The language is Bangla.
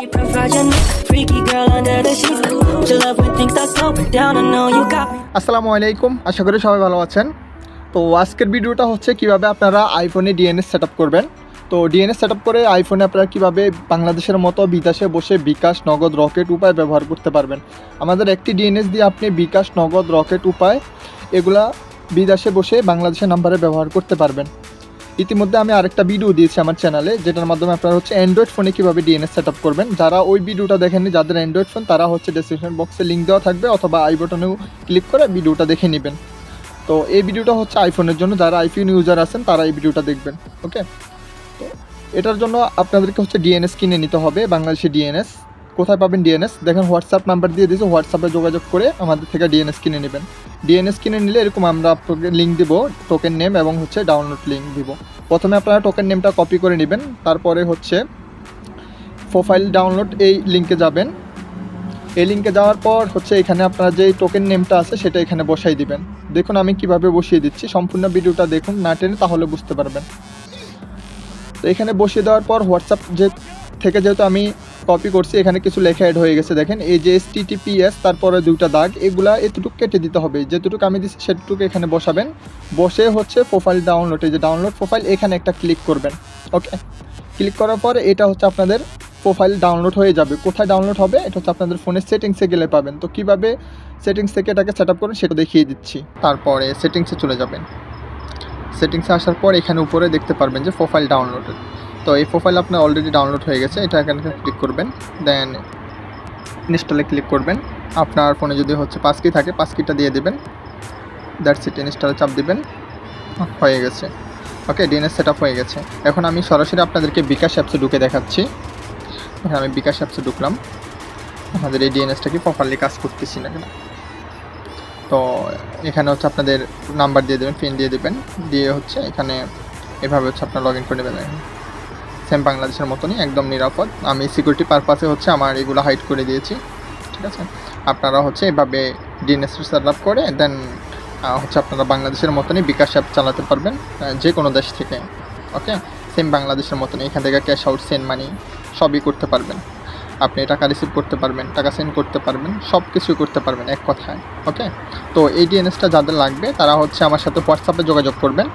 be professional, freaky girl under the sheets. You love when things start slowing down. I know you got me. আসসালামু আলাইকুম, আশা করি সবাই ভালো আছেন। তো আজকের ভিডিওটা হচ্ছে কিভাবে আপনারা আইফোনে ডিএনএস সেটআপ করবেন। তো ডিএনএস সেটআপ করে আইফোনে আপনারা কিভাবে বাংলাদেশের মতো বিদেশে বসে বিকাশ, নগদ, রকেট উপায় ব্যবহার করতে পারবেন। আমাদের একটি ডিএনএস দিয়ে আপনি বিকাশ, নগদ, রকেট উপায় এগুলা বিদেশে বসে বাংলাদেশের নাম্বারে ব্যবহার করতে পারবেন। ইতিমধ্যে আমি আরেকটা ভিডিও দিয়েছি আমার চ্যানেলে, যেটার মাধ্যমে আপনারা হচ্ছে অ্যান্ড্রয়েড ফোনে কীভাবে ডিএনএস সেটআপ করবেন। যারা ওই ভিডিওটা দেখেননি, যাদের অ্যান্ড্রয়েড ফোন, তারা হচ্ছে ডেসক্রিপশন বক্সে লিঙ্ক দেওয়া থাকবে অথবা আই বাটনেও ক্লিক করে ভিডিওটা দেখে নেবেন। তো এই ভিডিওটা হচ্ছে আইফোনের জন্য, যারা আইফোন ইউজার আছেন তারা এই ভিডিওটা দেখবেন। ওকে, তো এটার জন্য আপনাদেরকে হচ্ছে ডিএনএস কিনে নিতে হবে। বাংলাদেশি ডিএনএস কোথায় পাবেন? ডিএনএস দেখেন হোয়াটসঅ্যাপ নাম্বার দিয়ে দিয়েছে, হোয়াটসঅ্যাপে যোগাযোগ করে আমাদের থেকে ডিএনএস কিনে নেবেন। ডিএনএস কিনে নিলে এরকম আমরা আপনাকে লিঙ্ক দিব, টোকেন নেম এবং হচ্ছে ডাউনলোড লিঙ্ক দিব। প্রথমে আপনারা টোকেন নেমটা কপি করে নেবেন, তারপরে হচ্ছে প্রোফাইল ডাউনলোড এই লিঙ্কে যাবেন। এই লিঙ্কে যাওয়ার পর হচ্ছে এখানে আপনারা যেই টোকেন নেমটা আছে সেটা এখানে বসাই দিবেন। দেখুন আমি কিভাবে বসিয়ে দিচ্ছি, সম্পূর্ণ ভিডিওটা দেখুন না টেনে, তাহলে বুঝতে পারবেন। তো এখানে বসিয়ে দেওয়ার পর হোয়াটসঅ্যাপ যেহেতু আমি কপি করছি, এখানে কিছু লেখা অ্যাড হয়ে গেছে। দেখেন এই যে HTTPS তারপরে দুইটা দাগ, এগুলা এতটুকু কেটে দিতে হবে। যেটুকু আমি দিচ্ছি সেটুকু এখানে বসাবেন। বসে হচ্ছে প্রোফাইল ডাউনলোড, এই যে ডাউনলোড প্রোফাইল, এখানে একটা ক্লিক করবেন। ওকে, ক্লিক করার পর এটা হচ্ছে আপনাদের প্রোফাইল ডাউনলোড হয়ে যাবে। কোথায় ডাউনলোড হবে? এটা হচ্ছে আপনাদের ফোনের সেটিংসে গেলে পাবেন। তো কীভাবে সেটিংস থেকে এটাকে সেট আপ করুন সেটা দেখিয়ে দিচ্ছি। তারপরে সেটিংসে চলে যাবেন। সেটিংসে আসার পর এখানে উপরে দেখতে পারবেন যে প্রোফাইল ডাউনলোডেড। তো এই প্রোফাইল আপনার অলরেডি ডাউনলোড হয়ে গেছে, এটা এখানে ক্লিক করবেন। দেন ইনস্টলে ক্লিক করবেন। আপনার ফোনে যদি হচ্ছে পাসকি থাকে, পাসকিটা দিয়ে দেবেন। দ্যাটস ইট, ইনস্টলে চাপ দিবেন, হয়ে গেছে। ওকে, ডিএনএস সেট আপ হয়ে গেছে। এখন আমি সরাসরি আপনাদেরকে বিকাশ অ্যাপসে ঢুকে দেখাচ্ছি। আমি বিকাশ অ্যাপসে ঢুকলাম। আমাদের এই ডিএনএসটা কি প্রপারলি কাজ করতেছি না কেন। তো এখানে হচ্ছে আপনাদের নাম্বার দিয়ে দেবেন, পিন দিয়ে দেবেন, দিয়ে হচ্ছে এখানে এভাবে হচ্ছে আপনার লগ ইন করে নেবেন। সেম বাংলাদেশের মতনই, একদম নিরাপদ। আমি সিকিউরিটি পারপাসে হচ্ছে আমার এগুলো হাইড করে দিয়েছি, ঠিক আছে। আপনারা হচ্ছে এভাবে ডিএনএস সেট আপ করে দেন হচ্ছে আপনারা বাংলাদেশের মতনই বিকাশ অ্যাপ চালাতে পারবেন, যে কোনো দেশ থেকে। ওকে, সেম বাংলাদেশের মতনই এখান থেকে ক্যাশ আউট, সেন্ড মানি সবই করতে পারবেন। আপনি টাকা রিসিভ করতে পারবেন, টাকা সেন্ড করতে পারবেন, সব কিছু করতে পারবেন এক কথায়। ওকে, তো এই ডিএনএসটা যাদের লাগবে তারা হচ্ছে আমার সাথে হোয়াটসঅ্যাপে যোগাযোগ করবেন।